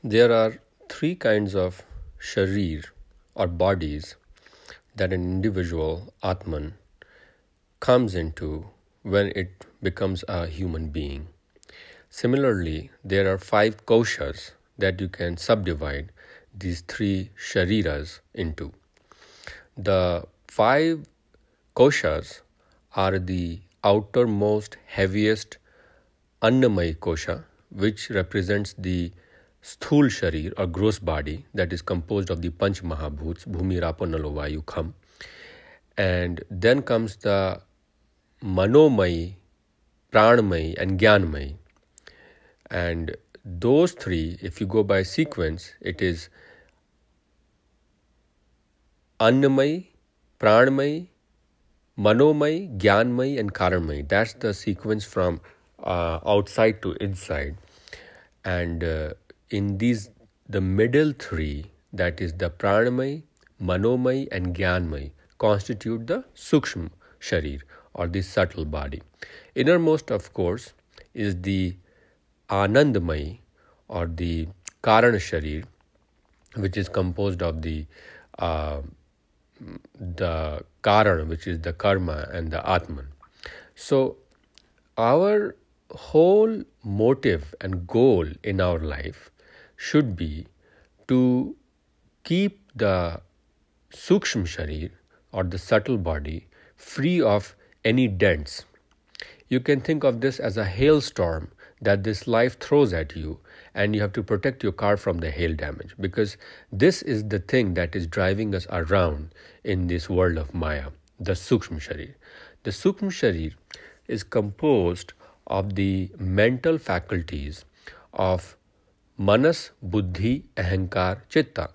There are three kinds of sharir or bodies that an individual Atman comes into when it becomes a human being. Similarly, there are five koshas that you can subdivide these three shariras into. The five koshas are the outermost, heaviest Annamay kosha, which represents the sthul sharir or gross body that is composed of the Panch Mahabhuts, Bhumi, Rapo, Nalo, Vayu, Kham. And then comes the Manomay, Pranmay, and Gyanmay. And those three, if you go by sequence, it is Annamay, Pranmay, Manomay, Gyanmay, and Karanmay. That's the sequence from outside to inside. And in these, the middle three, that is the Pranamay, Manomay, and Gyanmay, constitute the Sukshma Sharir or the subtle body. Innermost, of course, is the Anandamay or the Karana Sharir, which is composed of the Karan, which is the Karma, and the Atman. So, our whole motive and goal in our life should be to keep the Sukshma Sharir or the subtle body free of any dents. You can think of this as a hailstorm that this life throws at you, and you have to protect your car from the hail damage, because this is the thing that is driving us around in this world of Maya, the Sukshma Sharir. The Sukshma Sharir is composed of the mental faculties of Manas, Buddhi, Ahankar, Chitta.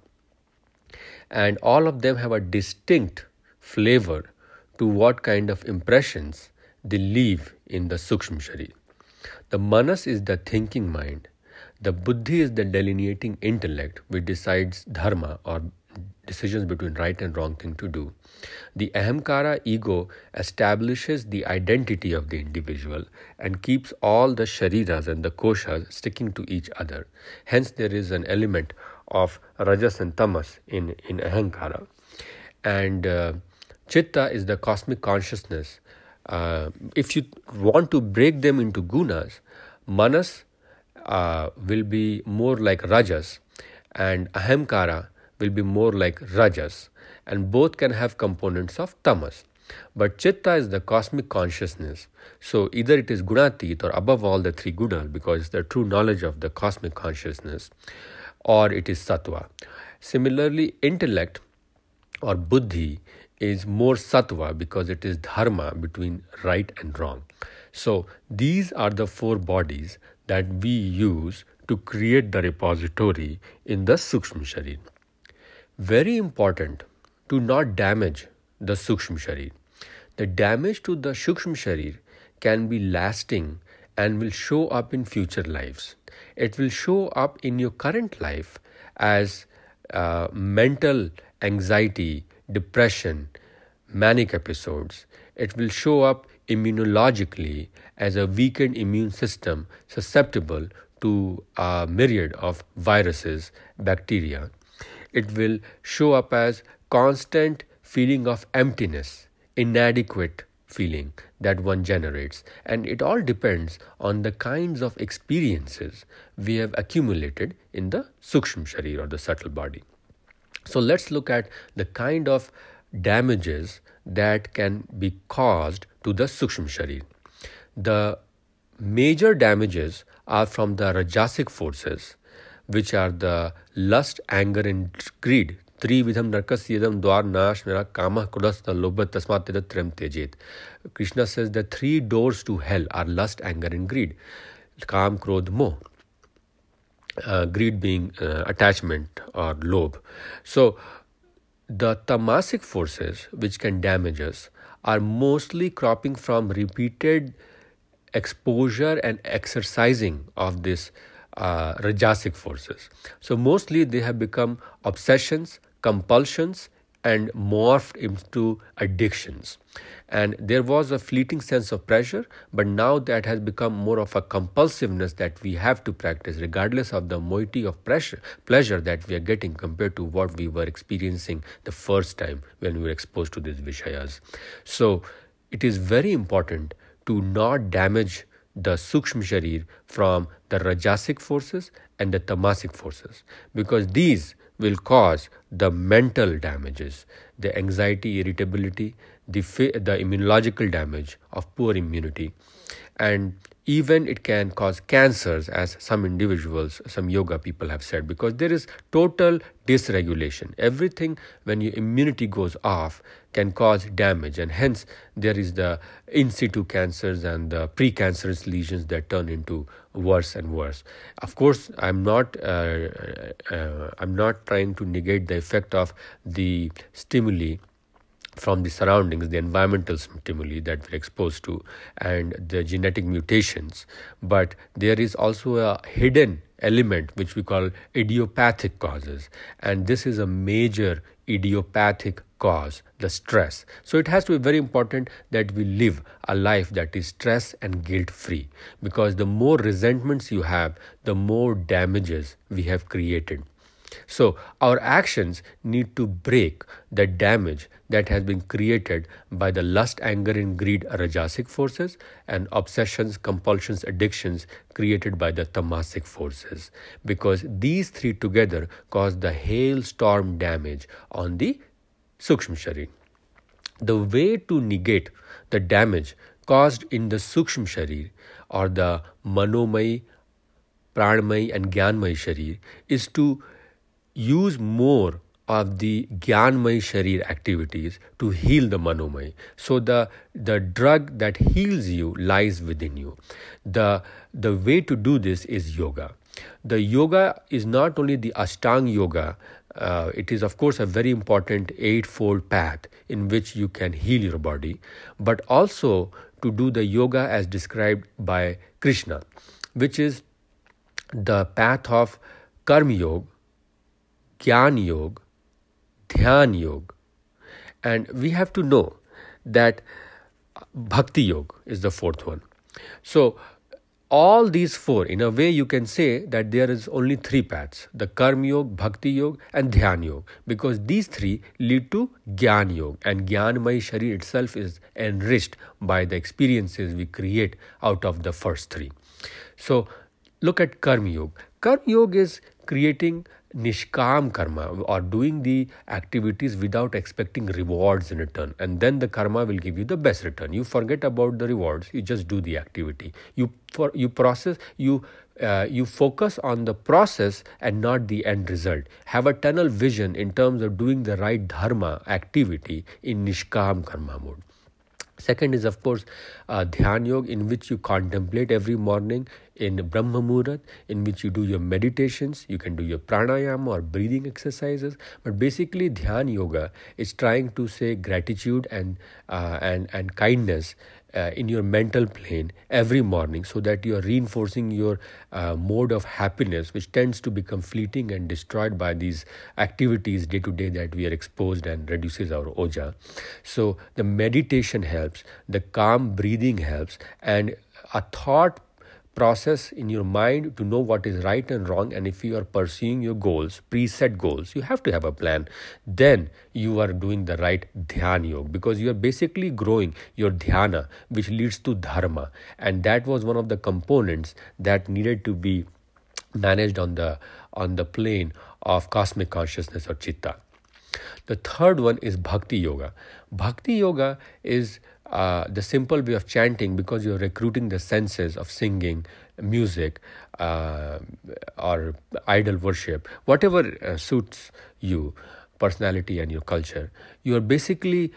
And all of them have a distinct flavor to what kind of impressions they leave in the Sukshma Sharir. The Manas is the thinking mind. The Buddhi is the delineating intellect which decides dharma or decisions between right and wrong thing to do. The Ahamkara ego establishes the identity of the individual and keeps all the shariras and the koshas sticking to each other. Hence there is an element of rajas and tamas in Ahamkara. And Chitta is the cosmic consciousness. If you want to break them into gunas, Manas will be more like Rajas and Ahamkara will be more like Rajas, and both can have components of Tamas. But Chitta is the cosmic consciousness. So either it is Gunatit or above all the three gunas, because it's the true knowledge of the cosmic consciousness, or it is Sattva. Similarly, intellect or Buddhi is more Sattva because it is dharma between right and wrong. So these are the four bodies that we use to create the repository in the Sukshma Sharir. Very important to not damage the Sukshma Sharir. The damage to the Sukshma Sharir can be lasting and will show up in future lives. It will show up in your current life as mental anxiety, depression, manic episodes. It will show up immunologically as a weakened immune system susceptible to a myriad of viruses, bacteria. It will show up as constant feeling of emptiness, inadequate feeling that one generates. And it all depends on the kinds of experiences we have accumulated in the Sukshma Sharir or the subtle body. So let's look at the kind of damages that can be caused to the Sukshma Sharir. The major damages are from the Rajasic forces, which are the lust, anger, and greed. Trividham narkasyadam dwar nash nara kama krodhasna lobha tasmat trem tejet. Krishna says the three doors to hell are lust, anger, and greed. Kam, krodh, moh. Greed being attachment or lobe. So the tamasic forces which can damage us are mostly cropping from repeated exposure and exercising of this Rajasic forces. So mostly they have become obsessions, compulsions, and morphed into addictions. And there was a fleeting sense of pleasure, but now that has become more of a compulsiveness that we have to practice, regardless of the moiety of pleasure that we are getting compared to what we were experiencing the first time when we were exposed to these Vishayas. So it is very important to not damage the Sukshma Sharir from the Rajasic forces and the Tamasic forces, because these will cause the mental damages, the anxiety, irritability, the immunological damage of poor immunity, and even it can cause cancers, as some individuals, some yoga people have said, because there is total dysregulation. Everything, when your immunity goes off, can cause damage, and hence there is the in situ cancers and the precancerous lesions that turn into worse and worse. Of course, I'm not trying to negate the effect of the stimuli from the surroundings, the environmental stimuli that we're exposed to, and the genetic mutations. But there is also a hidden element which we call idiopathic causes. And this is a major idiopathic cause, the stress. So it has to be very important that we live a life that is stress and guilt free, because the more resentments you have, the more damages we have created. So our actions need to break the damage that has been created by the lust, anger, and greed Rajasic forces, and obsessions, compulsions, addictions created by the Tamasic forces, because these three together cause the hailstorm damage on the Sukshma Sharir. The way to negate the damage caused in the Sukshma Sharir, or the Manomay, Pranmay, and Gyanmay Sharir, is to use more of the Gyanmay Sharir activities to heal the Manomay. So the drug that heals you lies within you. The way to do this is yoga. The yoga is not only the Ashtanga yoga, it is of course a very important eightfold path in which you can heal your body, but also to do the yoga as described by Krishna, which is the path of Karma Yoga, Gyan Yoga, Dhyan Yoga. And we have to know that Bhakti Yoga is the fourth one. So all these four, in a way you can say that there is only three paths: the Karma Yoga, Bhakti Yoga, and Dhyan Yoga, because these three lead to Gyan Yoga, and Gyanmay Sharir itself is enriched by the experiences we create out of the first three. So look at Karma Yoga. Karma Yoga is creating Nishkam karma, or doing the activities without expecting rewards in return, and then the karma will give you the best return. You forget about the rewards, you just do the activity. You focus on the process and not the end result. Have a tunnel vision in terms of doing the right dharma activity in Nishkam karma mode. Second is, of course, Dhyan Yoga, in which you contemplate every morning in Brahma Muhurat, in which you do your meditations. You can do your pranayama or breathing exercises. But basically, Dhyan Yoga is trying to say gratitude and kindness in your mental plane every morning, so that you are reinforcing your mode of happiness, which tends to become fleeting and destroyed by these activities day to day that we are exposed, and reduces our oja. So the meditation helps, the calm breathing helps, and a thought process in your mind to know what is right and wrong. And if you are pursuing your goals, preset goals, you have to have a plan. Then you are doing the right Dhyan Yoga, because you are basically growing your dhyana, which leads to dharma. And that was one of the components that needed to be managed on the plane of cosmic consciousness, or chitta. The third one is Bhakti Yoga. Bhakti Yoga is the simple way of chanting, because you're recruiting the senses of singing, music, or idol worship, whatever suits you, personality and your culture. You are basically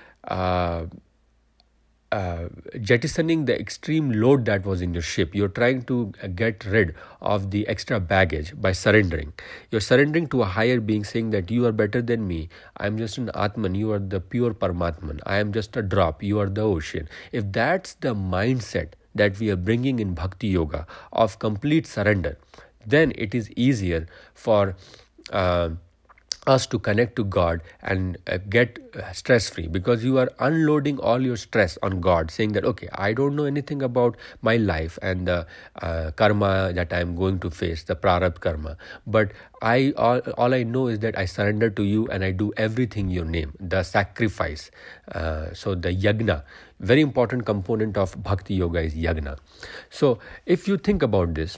jettisoning the extreme load that was in your ship. You're trying to get rid of the extra baggage by surrendering. You're surrendering to a higher being, saying that you are better than me. I'm just an Atman. You are the pure Paramatman. I am just a drop. You are the ocean. If that's the mindset that we are bringing in Bhakti Yoga of complete surrender, then it is easier for us to connect to God and get stress free, because you are unloading all your stress on God, saying that, okay, I don't know anything about my life and the karma that I'm going to face, the prarabdha karma, but all I know is that I surrender to you and I do everything in your name, the sacrifice. So the yagna, very important component of bhakti yoga is yagna. So if you think about this,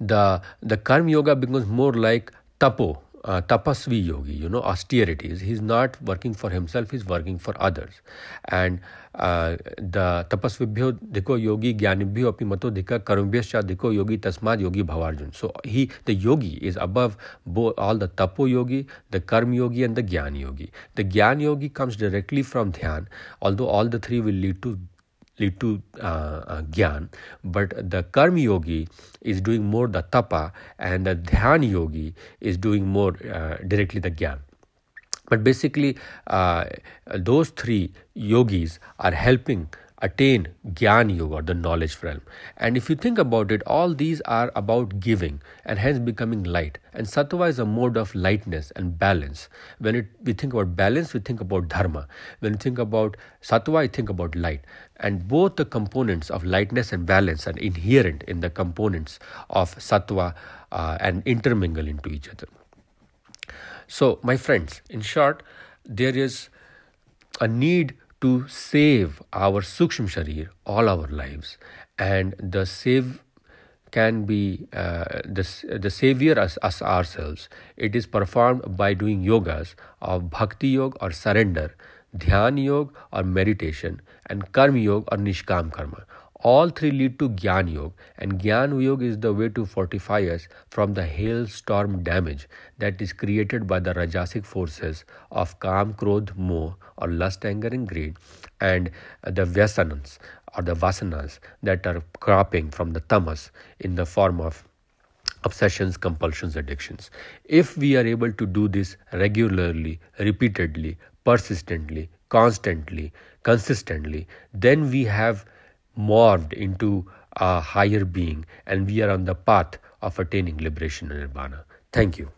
the karma yoga becomes more like tapasvi yogi, austerities. He's not working for himself, he's working for others. And the tapasvibhyo diko yogi jnanibhyo api mato dika karmabhyascha diko yogi tasmad yogi bhavarjun. So the yogi is above all the tapo yogi, the karma yogi and the jnana yogi. The jnana yogi comes directly from dhyan, although all the three will lead to gyan, but the karma yogi is doing more the tapa, and the dhyan yogi is doing more directly the gyan. But basically, those three yogis are helping attain Gyan Yoga, or the knowledge realm. And if you think about it, all these are about giving and hence becoming light. And Sattva is a mode of lightness and balance. When we think about balance, we think about Dharma. When we think about Sattva, we think about light. And both the components of lightness and balance are inherent in the components of Sattva and intermingle into each other. So, my friends, in short, there is a need to save our Sukshma Sharir all our lives, and the save can be the savior as us ourselves. It is performed by doing yogas of Bhakti Yoga or surrender, Dhyan Yoga or meditation, and Karma Yoga or Nishkam Karma. All three lead to Gyan Yoga, and Gyan Yoga is the way to fortify us from the hailstorm damage that is created by the Rajasic forces of Kam, Krodh, Moh, or lust, anger, and greed, and the Vyasanas or the Vasanas that are cropping from the Tamas in the form of obsessions, compulsions, addictions. If we are able to do this regularly, repeatedly, persistently, constantly, consistently, then we have morphed into a higher being, and we are on the path of attaining liberation and nirvana. Thank you.